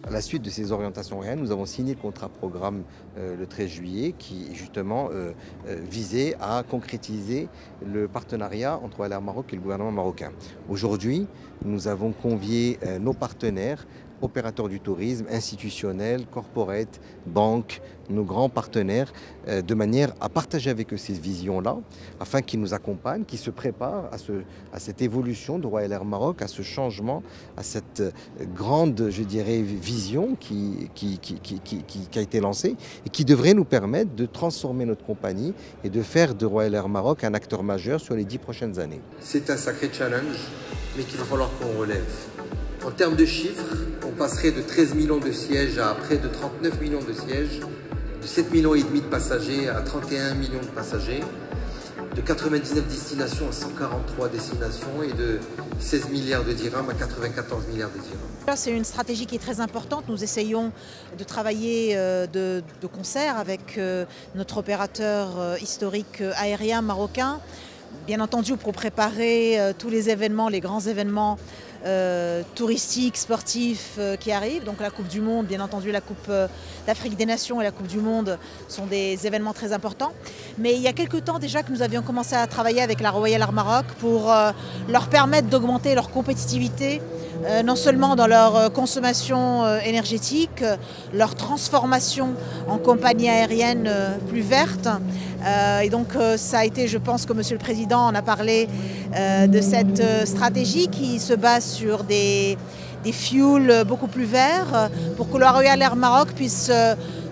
À la suite de ces orientations aériennes, nous avons signé le contrat programme le 13 juillet qui justement visait à concrétiser le partenariat entre Royal Air Maroc et le gouvernement marocain. Aujourd'hui, nous avons convié nos partenaires, opérateurs du tourisme, institutionnels, corporate, banques, nos grands partenaires, de manière à partager avec eux ces visions-là, afin qu'ils nous accompagnent, qu'ils se préparent à cette évolution de Royal Air Maroc, à ce changement, à cette grande, je dirais, vision qui a été lancée et qui devrait nous permettre de transformer notre compagnie et de faire de Royal Air Maroc un acteur majeur sur les 10 prochaines années. C'est un sacré challenge, mais qu'il va falloir qu'on relève. En termes de chiffres, on passerait de 13 millions de sièges à près de 39 millions de sièges, de 7,5 millions de passagers à 31 millions de passagers, de 99 destinations à 143 destinations et de 16 milliards de dirhams à 94 milliards de dirhams. C'est une stratégie qui est très importante. Nous essayons de travailler de concert avec notre opérateur historique aérien marocain, bien entendu pour préparer tous les événements, les grands événements touristiques, sportifs qui arrivent. Donc la Coupe du Monde, bien entendu la Coupe d'Afrique des Nations et la Coupe du Monde sont des événements très importants. Mais il y a quelques temps déjà que nous avions commencé à travailler avec la Royal Air Maroc pour leur permettre d'augmenter leur compétitivité, non seulement dans leur consommation énergétique, leur transformation en compagnie aérienne plus verte. Et donc ça a été, je pense que Monsieur le Président en a parlé de cette stratégie qui se base sur des fuels beaucoup plus verts pour que la Royal Air Maroc puisse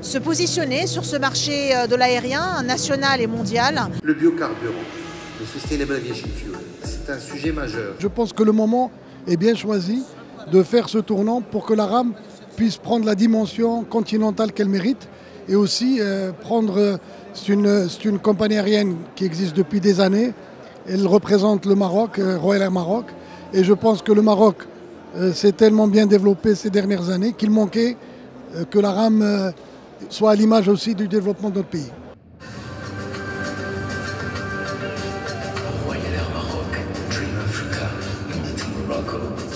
se positionner sur ce marché de l'aérien national et mondial. Le biocarburant, le Sustainable Aviation Fuel, c'est un sujet majeur. Je pense que le moment est bien choisi de faire ce tournant pour que la RAM puisse prendre la dimension continentale qu'elle mérite et aussi prendre, c'est une compagnie aérienne qui existe depuis des années. Elle représente le Maroc, Royal Air Maroc. Et je pense que le Maroc s'est tellement bien développé ces dernières années qu'il manquait que la RAM soit à l'image aussi du développement de notre pays. Royal Air Maroc, Dream Africa, Morocco.